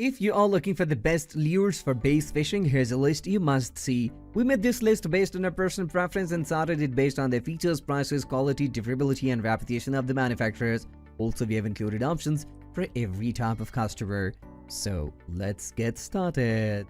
If you are looking for the best lures for bass fishing, here's a list you must see. We made this list based on our personal preference and sorted it based on their features, prices, quality, durability, and reputation of the manufacturers. Also, we have included options for every type of customer. So, let's get started.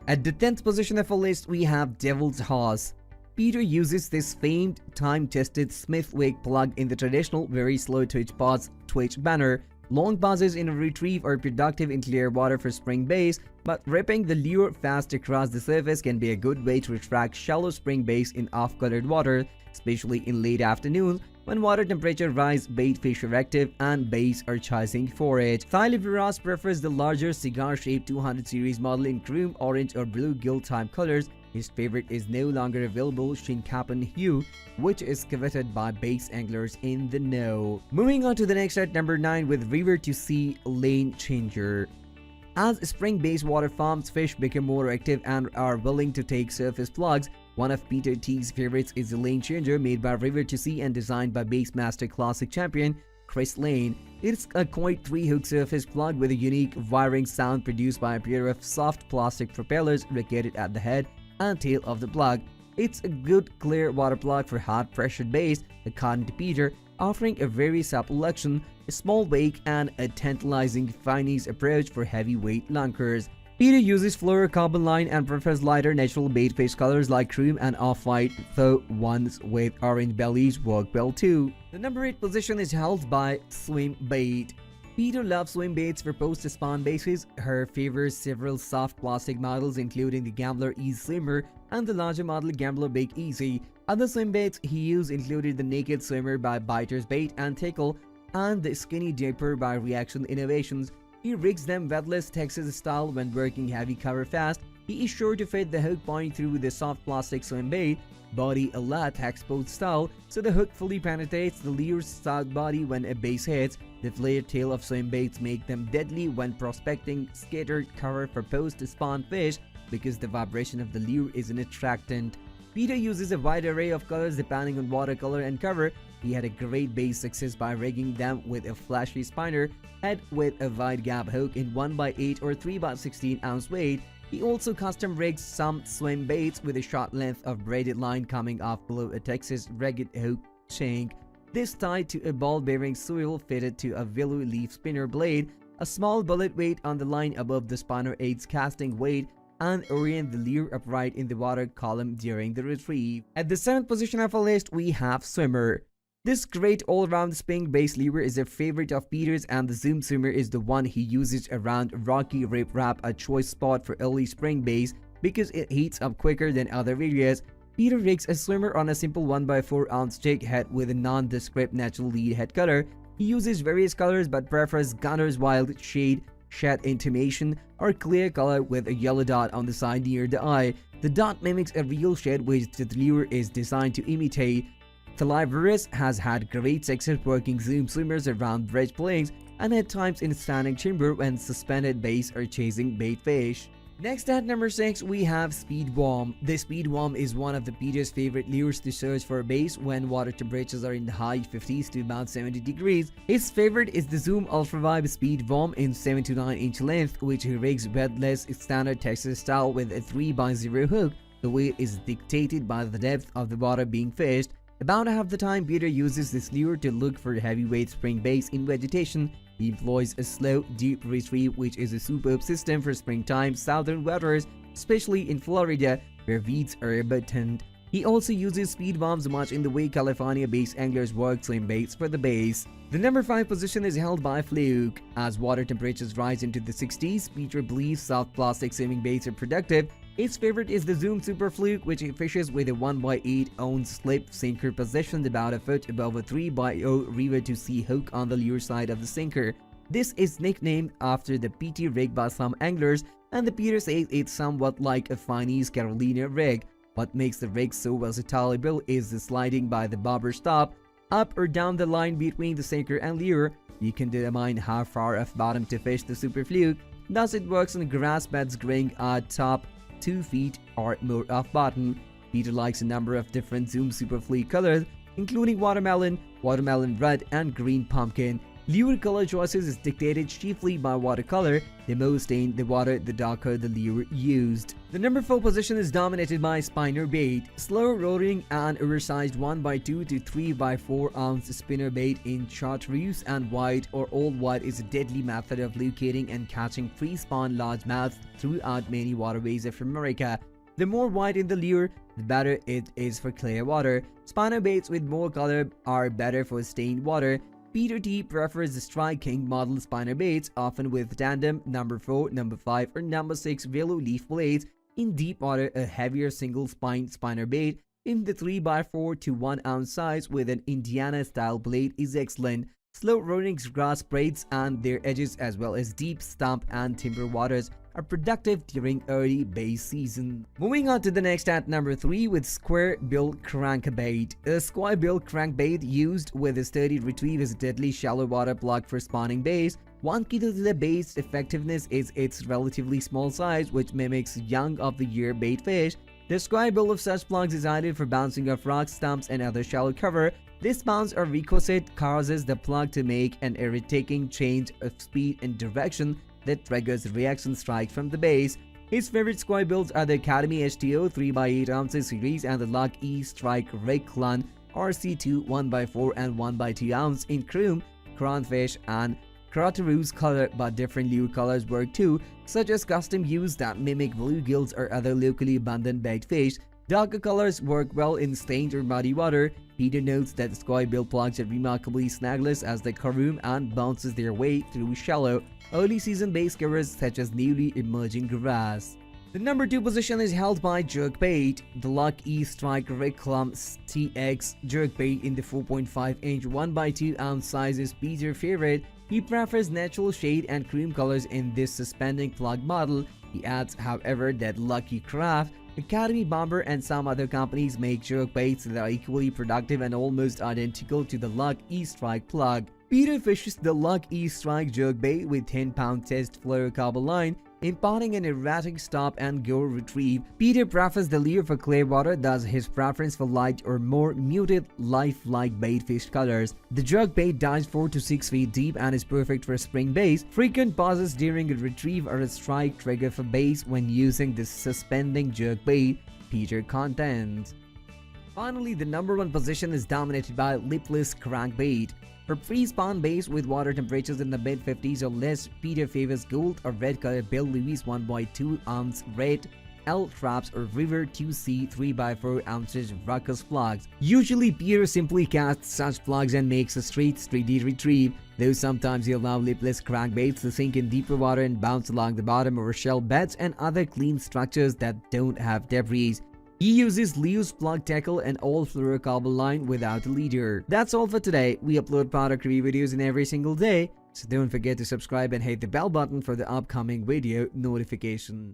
At the 10th position of our list, we have Devil's Haas. Peter uses this famed, time-tested Smith-Wigg plug in the traditional very slow twitch pods twitch manner. Long pauses in a retrieve are productive in clear water for spring bass, but ripping the lure fast across the surface can be a good way to attract shallow spring bass in off-colored water, especially in late afternoons when water temperature rise, bait fish are active, and bass are chasing for it. Ross prefers the larger cigar-shaped 200 series model in chrome, orange, or blue gill type colors. His favorite is no longer available Shinkapan hue, which is coveted by bass anglers in the know. Moving on to the next at number 9 with River to Sea Lane Changer. As spring-based water farms, fish become more active and are willing to take surface plugs. One of Peter T's favorites is the Lane Changer, made by River to Sea and designed by Bassmaster Classic champion Chris Lane. It's a quite 3-hook surface plug with a unique whirring sound produced by a pair of soft plastic propellers located at the head and tail of the plug. It's a good clear water plug for hard pressured bass, according to Peter, offering a very supple action, a small wake, and a tantalizing finesse approach for heavyweight lunkers. Peter uses fluorocarbon line and prefers lighter natural bait fish colors like chrome and off-white, though ones with orange bellies work well too. The number 8 position is held by Swimbait. Peter loves swimbaits for post-spawn bases. Her favors several soft plastic models including the Gambler Easy Swimmer and the larger model Gambler Big Easy. Other swimbaits he used included the Naked Swimmer by Biter's Bait and Tickle and the Skinny Dipper by Reaction Innovations. He rigs them wetless Texas style when working heavy cover fast. He is sure to fit the hook point through the soft plastic swimbait, body a latex boat style, so the hook fully penetrates the lure's stout body when a bass hits. The flared tail of swimbaits make them deadly when prospecting scattered cover for post-spawn fish because the vibration of the lure is an attractant. Peter uses a wide array of colors depending on watercolor and cover. He had a great bass success by rigging them with a flashy spinner head with a wide gap hook in 1x8 or 3x16 ounce weight. He also custom rigs some swim baits with a short length of braided line coming off below a Texas ragged hook shank. This tied to a ball-bearing swivel fitted to a willow leaf spinner blade. A small bullet weight on the line above the spinner aids casting weight and orient the lure upright in the water column during the retrieve. At the 7th position of our list, we have Swimmer. This great all-round spring-based lure is a favorite of Peter's, and the Zoom Swimmer is the one he uses around Rocky Rip Rap, a choice spot for early spring bass because it heats up quicker than other areas. Peter rigs a swimmer on a simple 1x4 ounce jig head with a nondescript natural lead head cutter. He uses various colors but prefers Gunner's Wild Shade, Shed Intimation, or clear color with a yellow dot on the side near the eye. The dot mimics a real shed which the lure is designed to imitate. Thalivarus has had great success working Zoom swimmers around bridge plains and at times in standing timber when suspended bass are chasing bait fish. Next at number 6, we have Speed Worm. The Speed Worm is one of the Peter's favorite lures to search for bass when water temperatures are in the high 50s to about 70 degrees. His favorite is the Zoom Ultra Vibe Speed Worm in 7 to 9 inch length, which he rigs wetless standard Texas style with a 3x0 hook. The weight is dictated by the depth of the water being fished. About half the time, Peter uses this lure to look for heavyweight spring bass in vegetation. He employs a slow, deep retrieve, which is a superb system for springtime southern waters, especially in Florida, where weeds are abundant. He also uses speed bombs much in the way California bass anglers work swim baits for the bass. The number 5 position is held by Fluke. As water temperatures rise into the 60s, Peter believes soft plastic swimming baits are productive. His favorite is the Zoom Super Fluke, which he fishes with a 1x8 ounce slip sinker positioned about a foot above a 3x0 River to Sea hook on the lure side of the sinker. This is nicknamed after the PT rig by some anglers, and the Peter says it's somewhat like a Finese Carolina rig. What makes the rig so versatile is the sliding by the bobber stop up or down the line between the sinker and lure. You can determine how far off bottom to fish the Super Fluke. Thus, it works on grass beds growing at top 2 feet or more off bottom. Peter likes a number of different Zoom Super Fluke colors, including watermelon, watermelon red, and green pumpkin. Lure color choices is dictated chiefly by watercolor. The more stained the water, the darker the lure used. The number 4 position is dominated by Spinnerbait, slow rolling and oversized 1x2 to 3x4 ounce spinnerbait in chartreuse and white or old white is a deadly method of locating and catching free-spawn largemouths throughout many waterways of America. The more white in the lure, the better it is for clear water. Spinnerbaits with more color are better for stained water. Peter T prefers the Strike King model spinnerbaits, often with tandem, number 4, number 5, or number 6 willow leaf blades. In deep water, a heavier single-spine spinnerbait in the 3x4 to 1 ounce size with an Indiana-style blade is excellent. Slow rolling grass braids and their edges, as well as deep stump and timber waters, are productive during early bait season. Moving on to the next at number 3 with Square-Bill Crankbait. A Square-Bill Crankbait used with a sturdy retrieve is a deadly shallow water plug for spawning baits. One key to the bait's effectiveness is its relatively small size, which mimics young of the year bait fish. The Square-Bill of such plugs is ideal for bouncing off rocks, stumps, and other shallow cover. This bounce or ricochet causes the plug to make an irritating change of speed and direction that triggers a reaction strike from the base. His favorite Square-Bills are the Academy HTO 3x8 ounces series and the Luck E Strike Reclun RC2 1x4 and 1x2 ounce in chrome, cranfish, and chartreuse color, but different lure colors work too, such as custom hues that mimic bluegills or other locally abundant bait fish. Darker colors work well in stained or muddy water. Peter notes that the Square-Bill plugs are remarkably snagless as they carroom and bounces their way through shallow, early season bait covers such as newly emerging grass. The number 2 position is held by Jerkbait. The Luck E Strike Reclum TX Jerkbait in the 4.5-inch 1x2 ounce size is Peter's favorite. He prefers natural shade and cream colors in this suspending plug model. He adds, however, that Lucky Craft, Academy Bomber, and some other companies make jerkbaits that are equally productive and almost identical to the Luck E Strike plug. Peter fishes the Luck E Strike jerkbait with 10-pound test fluorocarbon line, imparting an erratic stop-and-go retrieve. Peter prefers the lure for clear water, thus his preference for light or more muted lifelike baitfish colors. The jerkbait dives 4 to 6 feet deep and is perfect for spring baits. Frequent pauses during a retrieve are a strike trigger for baits when using this suspending jerkbait, Peter contends. Finally, the number 1 position is dominated by Lipless Crankbait. For free-spawn baits with water temperatures in the mid-50s or less, Peter favors gold or red color Bill Lewis 1x2 ounce red L traps or river 2C 3x4 ounces ruckus plugs. Usually, Peter simply casts such plugs and makes a straight 3D retrieve, though sometimes he allows lipless crankbaits to sink in deeper water and bounce along the bottom over shell beds and other clean structures that don't have debris. He uses loose plug tackle and all fluorocarbon line without a leader. That's all for today. We upload product review videos in every single day, so don't forget to subscribe and hit the bell button for the upcoming video notification.